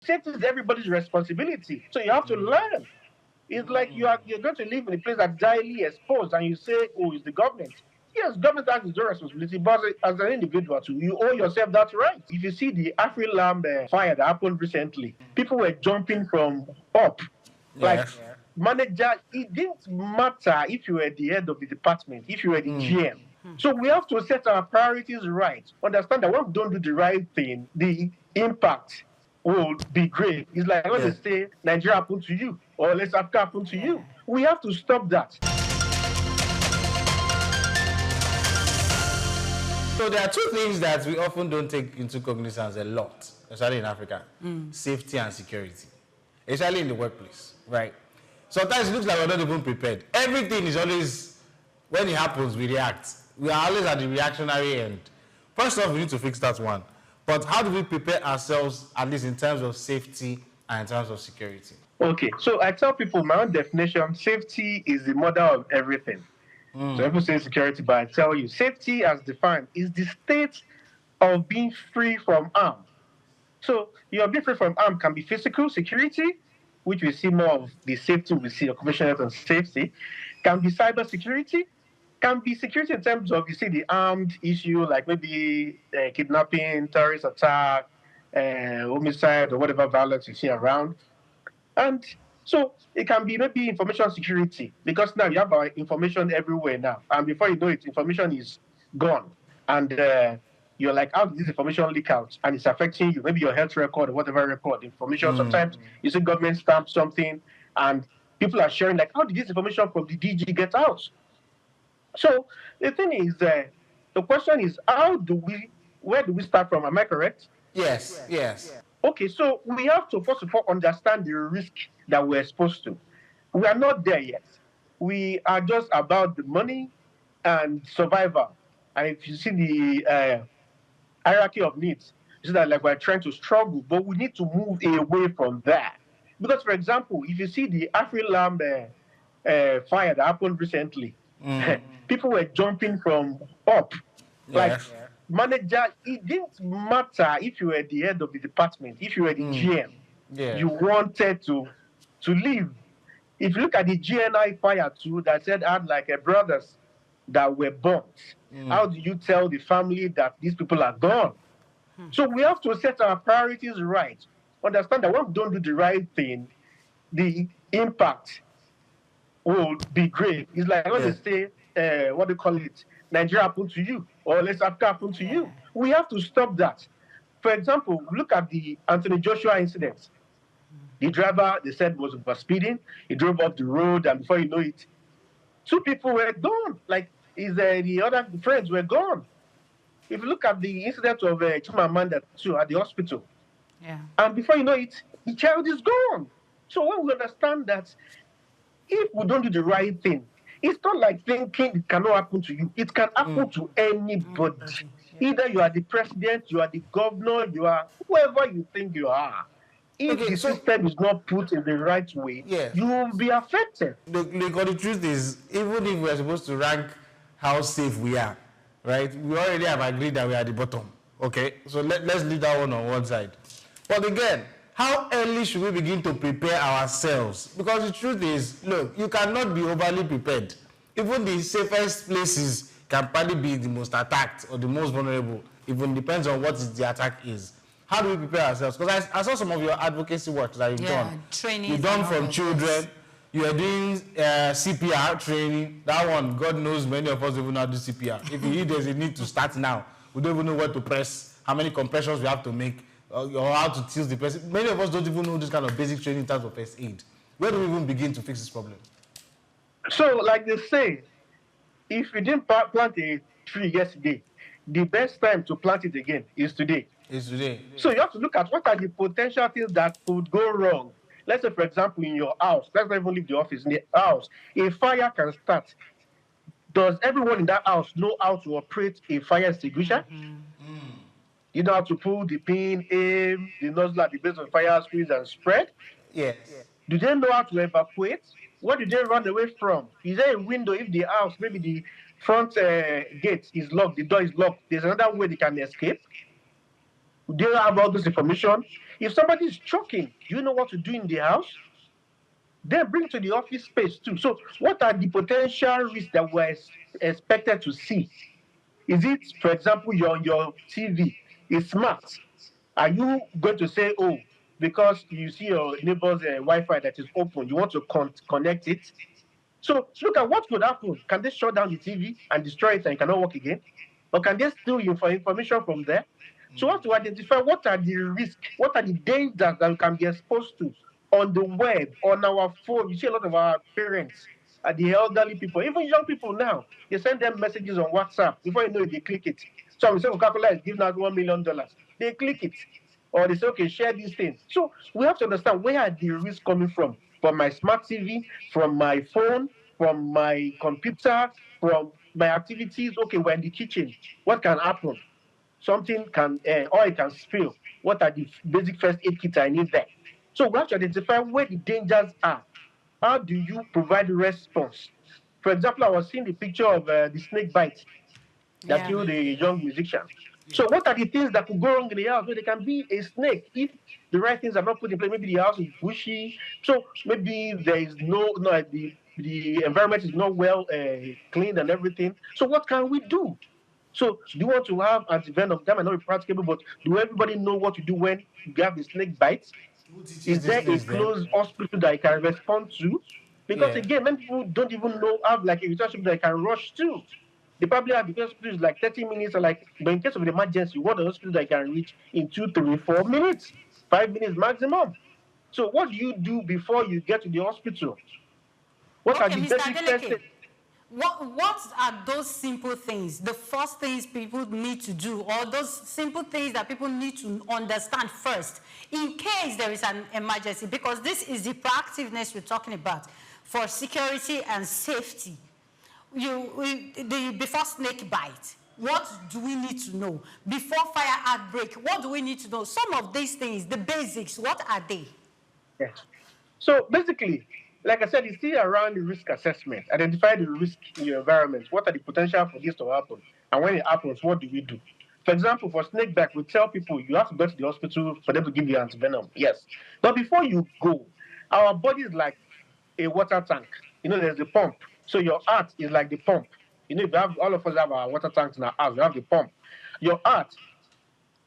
Safety is everybody's responsibility. So you have to learn. It's like you're going to live in a place that's highly exposed, and you say, "Oh, it's the government." Yes, government has its own responsibility, but as an individual too, you owe yourself that right. If you see the Afri-Lamb fire that happened recently, people were jumping from up, like Yes. manager. It didn't matter if you were the head of the department, if you were the GM. So we have to set our priorities right. Understand that when we don't do the right thing, the impact will be grave. It's like when they Yeah. say Nigeria happened to you or let's Africa happen to you. We have to stop that. So there are two things that we often don't take into cognizance a lot, especially in Africa: safety and security, especially in the workplace, right? Sometimes it looks like we're not even prepared. Everything is always, when it happens, we react. We are always at the reactionary end. First off, we need to fix that one. But how do we prepare ourselves, at least in terms of safety and in terms of security? Okay, so I tell people my own definition: safety is the mother of everything. So people say security, but I tell you, safety as defined is the state of being free from harm. So your being free from harm can be physical security, which we see more of the safety we see, occupational health and safety, can be cyber security, can be security in terms of you see the armed issue like maybe kidnapping, terrorist attack, homicide, or whatever violence you see around. And so it can be maybe information security because now you have our information everywhere now, and before you know it, information is gone, and you're like, how did this information leak out? And it's affecting you, maybe your health record or whatever record information. Sometimes you see government stamp something, and people are sharing like, how did this information from the DG get out? So the thing is, the question is, where do we start from? Am I correct? Yes, yes. Okay, so we have to first of all understand the risk that we're exposed to. We are not there yet. We are just about the money and survival. And if you see the hierarchy of needs, you see that like we're trying to struggle, but we need to move away from that. Because, for example, if you see the Afri-Lamb fire that happened recently, people were jumping from up, like Yes. manager. It didn't matter if you were the head of the department, if you were the GM, Yeah. you wanted to leave. If you look at the GNI fire too, that said had like a brothers that were burnt. How do you tell the family that these people are gone? So we have to set our priorities right. Understand that when we don't do the right thing, the impact will be grave. It's like when they Yeah. say, what do you call it? Nigeria happened to you, or let's Africa happen to you. We have to stop that. For example, look at the Anthony Joshua incident. The driver, they said, was over speeding. He drove off the road, and before you know it, two people were gone. Like, the other friends were gone. If you look at the incident of Chimamanda too at the hospital, and before you know it, the child is gone. So when we understand that if we don't do the right thing, it's not like thinking it cannot happen to you. It can happen to anybody. Either you are the president, you are the governor, you are whoever you think you are. If Okay, the so system is not put in the right way, yes. you will be affected. The truth is, even if we're supposed to rank how safe we are, right? We already have agreed that we are at the bottom. Okay, so let's leave that one on one side. But again, how early should we begin to prepare ourselves? Because the truth is, look, you cannot be overly prepared. Even the safest places can probably be the most attacked or the most vulnerable. Even depends on what the attack is. How do we prepare ourselves? Because I saw some of your advocacy work that you've done. Training. You've done from children. You are doing CPR training. That one, God knows many of us don't even know how to do CPR. If there's a need to start now, we don't even know where to press, how many compressions we have to make, or how to tilt the person. Many of us don't even know this kind of basic training in terms of first aid. Where do we even begin to fix this problem? So, like they say, if you didn't plant a tree yesterday, the best time to plant it again is today. It's today. So you have to look at what are the potential things that could go wrong. Let's say, for example, in your house, let's not even leave the office, in the house, a fire can start. Does everyone in that house know how to operate a fire extinguisher? You know how to pull the pin, aim, the nozzle at the base of the fire, squeeze and spread? Yes. Do they know how to evacuate? What do they run away from? Is there a window if the house, maybe the front gate is locked, the door is locked, there's another way they can escape? Do you have all this information? If somebody is choking, do you know what to do in the house? Then bring to the office space too. So, what are the potential risks that we're expected to see? Is it, for example, your TV is smart? Are you going to say, oh, because you see your neighbor's Wi-Fi that is open, you want to connect it? So look at what could happen. Can they shut down the TV and destroy it and it cannot work again? Or can they steal information from there? So we have to identify what are the risks, what are the dangers that we can be exposed to on the web, on our phone. You see a lot of our parents, the elderly people, even young people now, they send them messages on WhatsApp. Before you know it, they click it. So we say Coca-Cola is giving out $1 million. They click it. Or they say, okay, share this thing. So we have to understand where are the risks coming from my smart TV, from my phone, from my computer, from my activities. Okay, we're in the kitchen. What can happen? Something can, oil can spill. What are the basic first aid kits I need there? So we have to identify where the dangers are. How do you provide response? For example, I was seeing the picture of the snake bite that Yeah. killed a young musician. So what are the things that could go wrong in the house? Well, there can be a snake if the right things are not put in place. Maybe the house is bushy, so maybe there is no the environment is not well cleaned and everything. So what can we do? So do you want to have antivenom? That might not be practicable, but do everybody know what to do when you have the snake bites? Who teaches Is these there a things then? close hospital that I can respond to? Because Yeah. again, many people don't even know have like a relationship that I can rush to. They probably have the hospital is like 30 minutes, or like, but in case of an emergency, what the hospital that I can reach in 2, 3, 4 minutes, 5 minutes maximum. So what do you do before you get to the hospital? What are Okay, the Mr. basic first Adeleke, aid? what are those simple things, the first things people need to do, or those simple things that people need to understand first, in case there is an emergency? Because this is the proactiveness we're talking about for security and safety. Before snake bite, what do we need to know? Before fire outbreak, what do we need to know? Some of these things, the basics, what are they? Yes. So basically, like I said, it's still around the risk assessment. Identify the risk in your environment. What are the potential for this to happen? And when it happens, what do we do? For example, for snake bite, we tell people you have to go to the hospital for them to give you antivenom. Yes. But before you go, our body is like a water tank. There's the pump. So your heart is like the pump. If you have all of us have our water tanks in our house, we have the pump. Your heart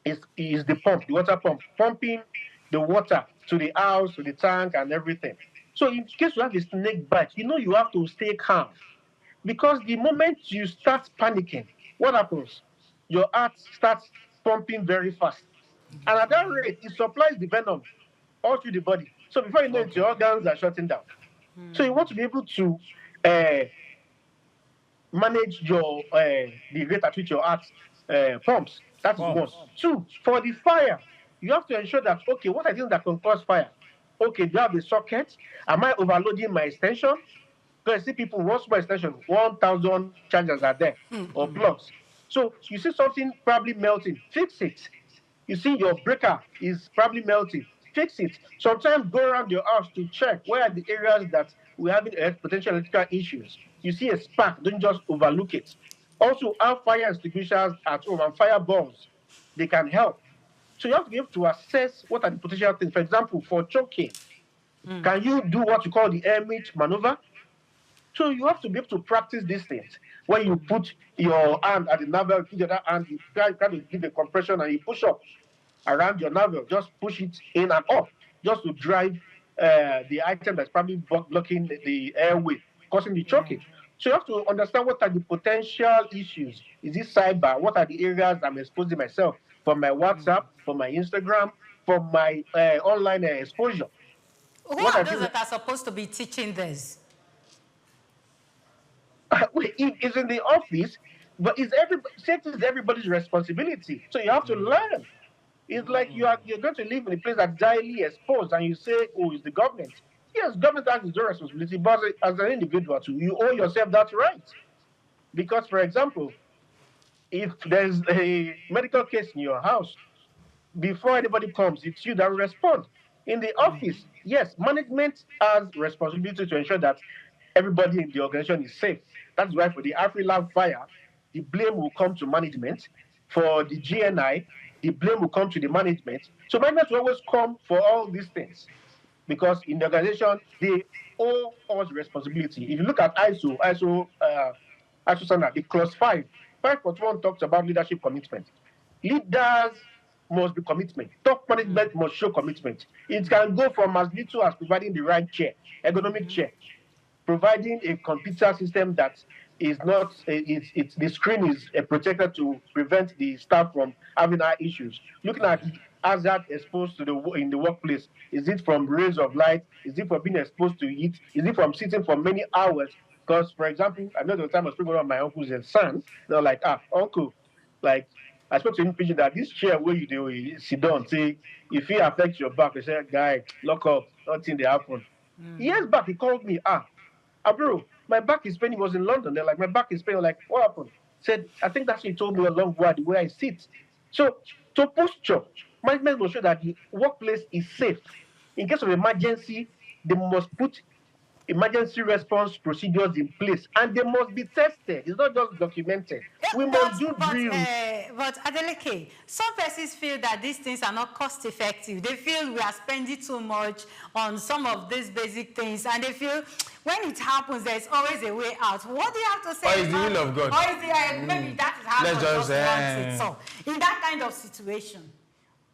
is the pump, the water pump, pumping the water to the house, to the tank, and everything. So in case you have a snake bite, you have to stay calm because the moment you start panicking, what happens? Your heart starts pumping very fast, and at that rate, it supplies the venom all through the body. So before you know it, Okay. your organs are shutting down. So you want to be able to uh, manage the rate at which your heart pumps. That is one. Pumps. Two, for the fire, you have to ensure that, okay, what are things that can cause fire? Okay, do you have a socket? Am I overloading my extension? Because I see people, one small extension, 1,000 chargers are there or plugs. So you see something probably melting, fix it. You see your breaker is probably melting, fix it. Sometimes go around your house to check where are the areas that we're having potential electrical issues. You see a spark, don't just overlook it. Also, have fire extinguishers at home and fire balls. They can help. So you have to be able to assess what are the potential things. For example, for choking, can you do what you call the Hermit maneuver? So you have to be able to practice these things. When you put your hand at the navel, put the other hand, you try to give a compression and you push up around your navel. Just push it in and up, just to drive the item that's probably blocking the airway, causing the Yeah. choking. So you have to understand what are the potential issues. Is it cyber? What are the areas I'm exposing myself from my WhatsApp, from my Instagram, from my online exposure? Who What are are those the that are supposed to be teaching this? it's in the office, but safety is everybody's responsibility. So you have to learn. It's like you're going to live in a place that's highly exposed, and you say, "Oh, it's the government." Yes, government has its own responsibility, but as an individual too, you owe yourself that right. Because, for example, if there's a medical case in your house, before anybody comes, it's you that will respond. In the office, yes, management has responsibility to ensure that everybody in the organization is safe. That's why for the AfriLab fire, the blame will come to management. For the GNI, the blame will come to the management. So management will always come for all these things because in the organization they owe us responsibility. If you look at ISO standard, the clause 5.1 talks about leadership commitment. Leaders must be commitment. Top management must show commitment. It can go from as little as providing the right chair, ergonomic chair, providing a computer system that is not it's the screen is protected to prevent the staff from having eye issues. Looking at the hazard exposed to the in the workplace, is it from rays of light, is it from being exposed to heat, is it from sitting for many hours? Because for example, I know the time I was speaking with one of my uncles and son, they're like, uncle, like I spoke to him pidgin that this chair where you do sit down, say if it affects your back, they say, guy, lock up, nothing they happen. Years back he called me, bro, my back is paining. He was in London. They're like, my back is paining. Like, what happened? Said, I think that's what he told me along while the way I sit. So, to posture, management will show that the workplace is safe. In case of emergency, they must put emergency response procedures in place and they must be tested. It's not just documented. We must do drills. But Adeleke, some persons feel that these things are not cost effective. They feel we are spending too much on some of these basic things, and they feel when it happens, there's always a way out. What do you have to say? Or is the will of God? Or is the, maybe that is how Let's God just wants it. So, in that kind of situation,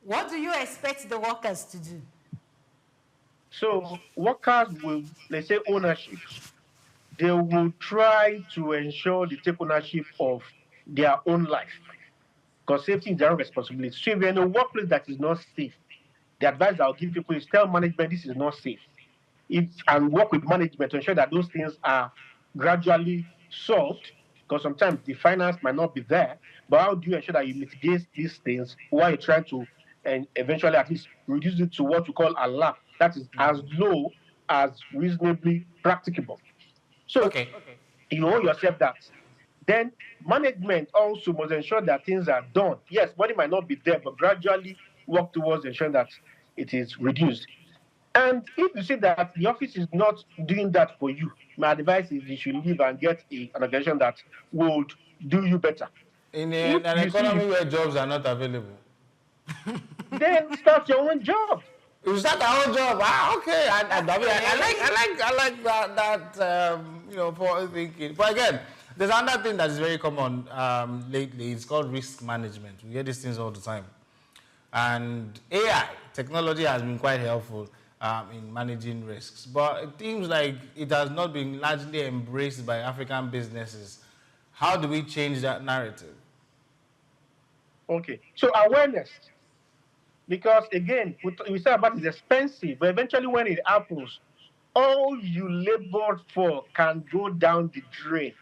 what do you expect the workers to do? So workers will, let's say, ownership. They will try to ensure they take ownership of their own life because safety is their own responsibility. So if you're in a workplace that is not safe, the advice I'll give people is tell management this is not safe. And work with management to ensure that those things are gradually solved because sometimes the finance might not be there. But how do you ensure that you mitigate these things while you're trying to and eventually at least reduce it to what we call alarm? That is as low as reasonably practicable. So you owe yourself that. Then management also must ensure that things are done. Yes, money might not be there, but gradually work towards ensuring that it is reduced. And if you see that the office is not doing that for you, my advice is you should leave and get an organization that would do you better. In an economy where jobs are not available, then start your own job. You start our own job. Okay. I like that forward thinking. But again, there's another thing that is very common lately. It's called risk management. We hear these things all the time. And AI, technology has been quite helpful in managing risks. But it seems like it has not been largely embraced by African businesses. How do we change that narrative? Okay. So awareness. Because again, we say about it's expensive, but eventually when it happens, all you labored for can go down the drain.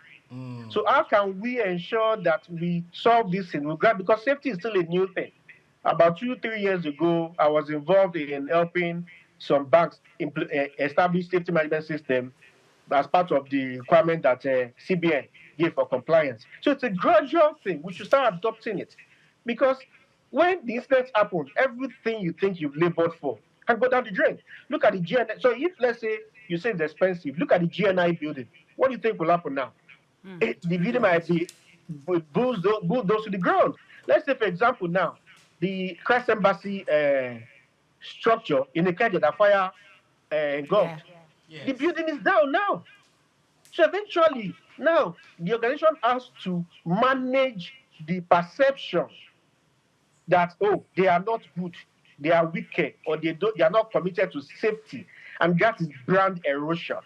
So how can we ensure that we solve this in regard? Because safety is still a new thing. About 2-3 years ago, I was involved in helping some banks establish safety management system as part of the requirement that CBN gave for compliance. So it's a gradual thing. We should start adopting it. Because when the incidents happen, everything you think you've labored for can go down the drain. Look at the GNI. So if, let's say, you say it's expensive, look at the GNI building. What do you think will happen now? The building might be bulldozed to the ground. Let's say, for example, now, the Christ Embassy structure in the Kenya that fire engulfed. Yeah. The building is down now. So eventually, now, the organization has to manage the perception that, they are not good, they are wicked, or they are not committed to safety. And that is brand erosion.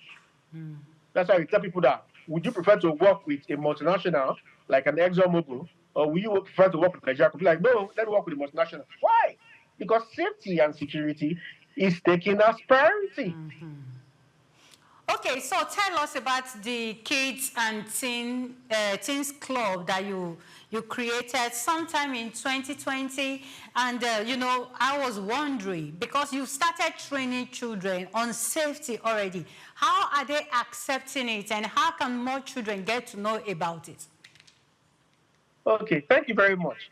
That's why we tell people that, would you prefer to work with a multinational, like an ExxonMobil, or will you prefer to work with Nigeria? Be like, no, let me work with a multinational. Why? Because safety and security is taken as priority. Okay, so tell us about the kids and teens club that you created sometime in 2020. And, I was wondering, because you started training children on safety already, how are they accepting it and how can more children get to know about it? Okay, thank you very much.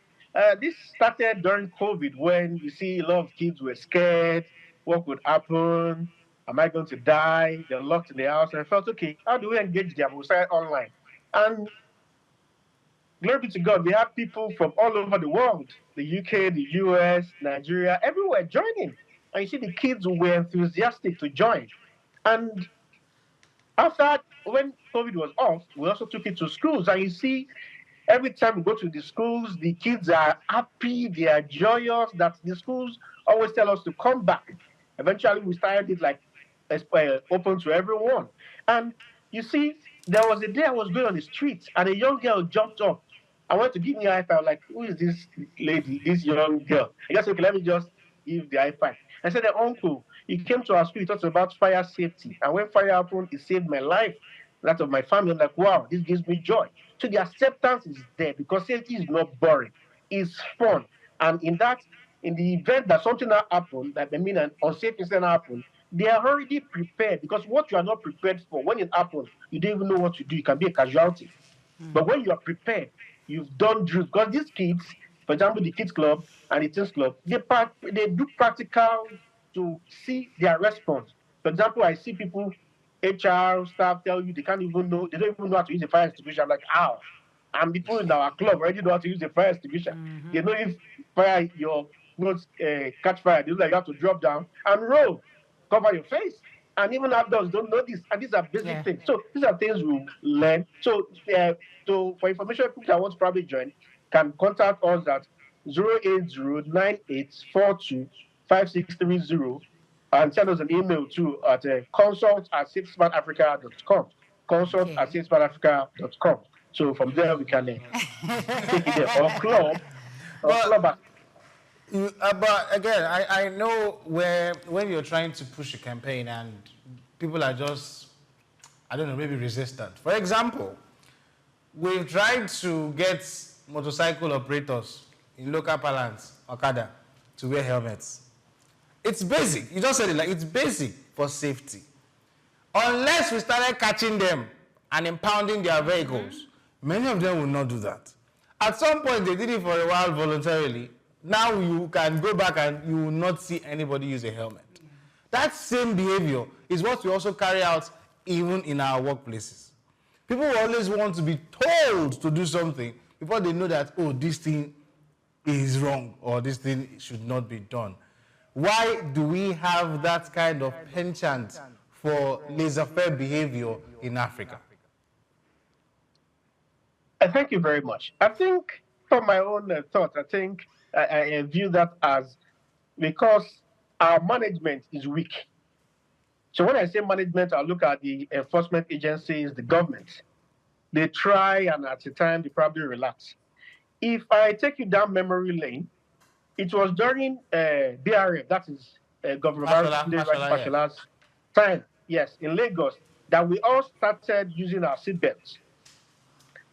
This started during COVID when you see a lot of kids were scared, what would happen, am I going to die? They're locked in the house. And I felt, okay, how do we engage them? We started online. And glory be to God, we have people from all over the world, the UK, the US, Nigeria, everywhere joining. And you see the kids were enthusiastic to join. And after, when COVID was off, we also took it to schools. And you see, every time we go to the schools, the kids are happy, they are joyous that the schools always tell us to come back. Eventually, we started it like open to everyone. And you see, there was a day I was going on the street and a young girl jumped up. I wanted to give me a high five. Like, who is this lady, this young girl? I just said, okay, let me just give the high five. I said, the uncle, he came to our school, he talked about fire safety. And when fire happened, it saved my life, that of my family. I'm like, wow, this gives me joy. So the acceptance is there because safety is not boring. It's fun. And in the event that something that happened, that I mean an unsafe incident happened, they are already prepared because what you are not prepared for, when it happens, you don't even know what to do. You can be a casualty. But when you are prepared, you've done drills. Because these kids, for example, the kids club and the teens club, they do practical to see their response. For example, I see people, HR staff tell you they can't even know, they don't even know how to use a fire extinguisher. I'm like, how? And people in our club already know how to use a fire extinguisher. They know if your clothes catch fire, they know like you have to drop down and roll, cover your face. And even adults don't know this. And these are basic Yeah. things. So these are things we learn. So for information, people that want to probably join can contact us at 08098425630 and send us an email too at consult@safesmartafrica.com. Consult at Okay. safesmartafrica.com. So from there we can take it there. Or club, or club But at but again, I know where when you're trying to push a campaign and people are just, I don't know, maybe resistant. For example, we've tried to get motorcycle operators in local parlance, Okada, to wear helmets. It's basic. You just said it, like it's basic for safety. Unless we started catching them and impounding their vehicles, many of them will not do that. At some point, they did it for a while voluntarily. Now you can go back and you will not see anybody use a helmet. That same behavior is what we also carry out even in our workplaces. People will always want to be told to do something before they know that, oh, this thing is wrong or this thing should not be done. Why do we have that kind of penchant for laissez-faire behavior in Africa? Thank you very much. I think, from my own thought, I think I view that as because our management is weak. So when I say management, I look at the enforcement agencies, the government. They try, and at the time, they probably relax. If I take you down memory lane, it was during BRF, that is Governor Babatunde Fashola, yes. Fashola's time, yes, in Lagos, that we all started using our seatbelts.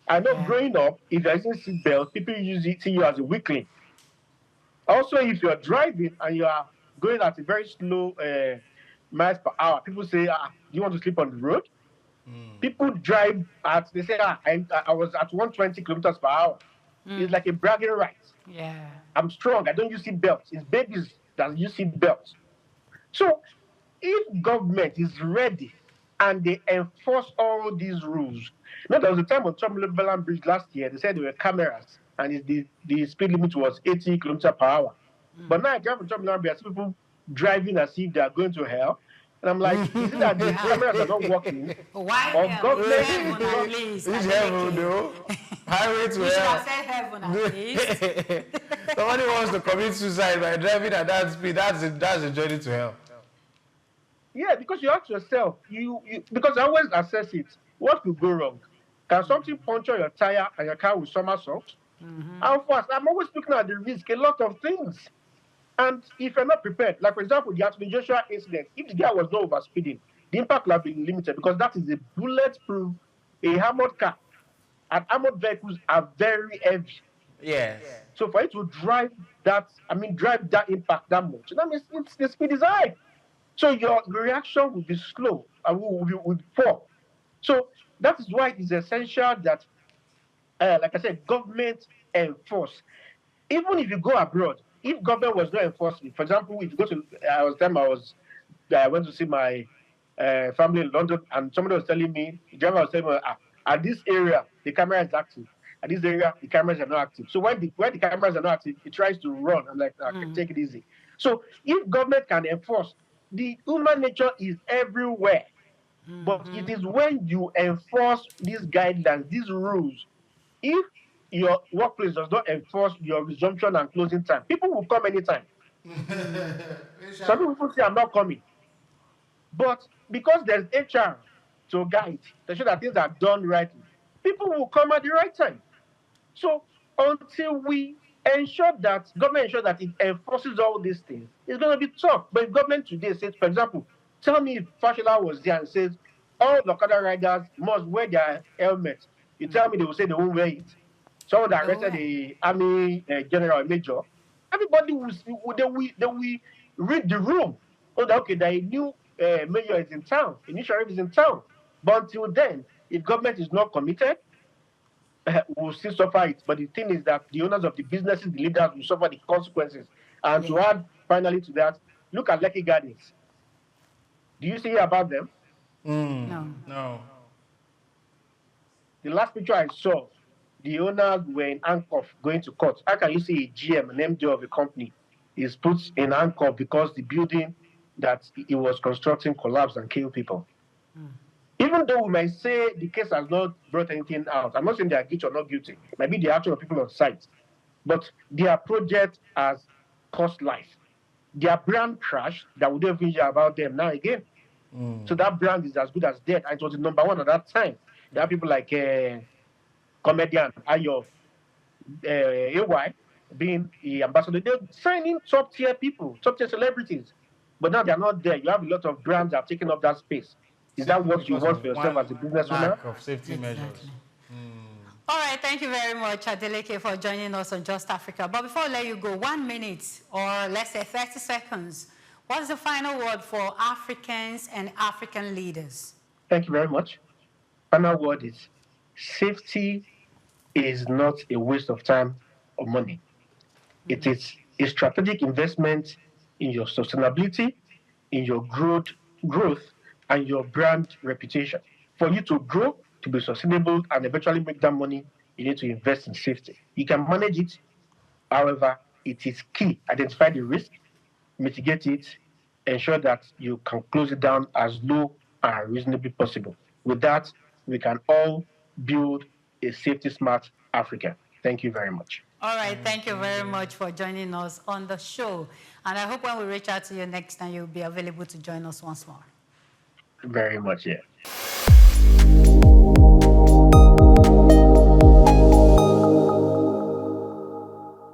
I know Yeah. growing up, if you're using seatbelt, people usually see you as a weakling. Also, if you're driving and you are going at a very slow miles per hour, people say, do you want to sleep on the road? People drive at, they say, I was at 120 kilometers per hour. It's like a bragging right. Yeah. I'm strong. I don't use seat belts. It's babies that use seat belts. So if government is ready and they enforce all these rules, you know, there was a time on Chamberlain Bridge last year, they said there were cameras and the speed limit was 80 kilometers per hour. But now I drive on Chamberlain Bridge, I see people driving as if they are going to hell. And I'm like, is it that the cameras are not working? Why Or hell? government is Heaven not. at least. Which Adeleke. heaven, though? Highway to You should have hell. said heaven at least. Somebody wants to commit suicide by driving at that speed. That's a journey to hell. Yeah, because you ask yourself, because I always assess it. What could go wrong? Can something puncture your tire and your car will somersault? How fast? I'm always looking at the risk, a lot of things. And if you're not prepared, like for example, the Anthony Joshua incident, if the guy was not over speeding, the impact would have been limited because that is a bulletproof, a armored car. And armored vehicles are very heavy. Yes. So for it to drive that impact that much, that means the speed is high. So your reaction will be slow and will be poor. So that is why it is essential that, like I said, government enforce. Even if you go abroad, if government was not enforcing, for example, if you go to, I went to see my family in London, and somebody was telling me, the driver was telling me, at this area, the camera is active. at this area the cameras are not active. So when the cameras are not active, it tries to run. I'm like, take it easy. So if government can enforce, the human nature is everywhere. But it is when you enforce these guidelines, these rules, if your workplace does not enforce your resumption and closing time, people will come anytime. Some people say I'm not coming. But because there's HR to guide, to show that things are done rightly, people will come at the right time. So until we ensure that government ensure that it enforces all these things, it's going to be tough. But if government today says, for example, tell me if Fashola was there and says all the Okada riders must wear their helmets, you tell me they will say they won't wear it. Someone that arrested the army general major, everybody will read the room. Oh, that okay, that a new mayor is in town, a new sheriff is in town. But until then, if government is not committed, will still suffer it. But the thing is that the owners of the businesses, the leaders, will suffer the consequences. And to add finally to that, look at Lekki Gardens. Do you see about them? No. The last picture I saw, the owners were in handcuffs going to court. How can you see a GM, an MD of a company, is put in handcuffs because the building that he was constructing collapsed and killed people? Even though we might say the case has not brought anything out, I'm not saying they are guilty or not guilty. It might be the action of people on site. But their project has cost life. Their brand crashed that we don't even hear about them now again. So that brand is as good as dead. And it was the number one at that time. There are people like comedian Ayo, AY, being the ambassador. They're signing top tier people, top tier celebrities. But now they're not there. You have a lot of brands that have taken up that space. Is that what you want for yourself as a business owner? Lack of safety measures. All right, thank you very much, Adeleke, for joining us on Just Africa. But before I let you go, 1 minute or let's say 30 seconds, what's the final word for Africans and African leaders? Thank you very much. Final word is safety is not a waste of time or money. It is a strategic investment in your sustainability, in your growth, and your brand reputation. For you to grow, to be sustainable, and eventually make that money, you need to invest in safety. You can manage it. However, it is key. Identify the risk, mitigate it, ensure that you can close it down as low and reasonably possible. With that, we can all build a safety smart Africa. Thank you very much. All right, thank you very much for joining us on the show. And I hope when we reach out to you next time, you'll be available to join us once more. Very much, yeah.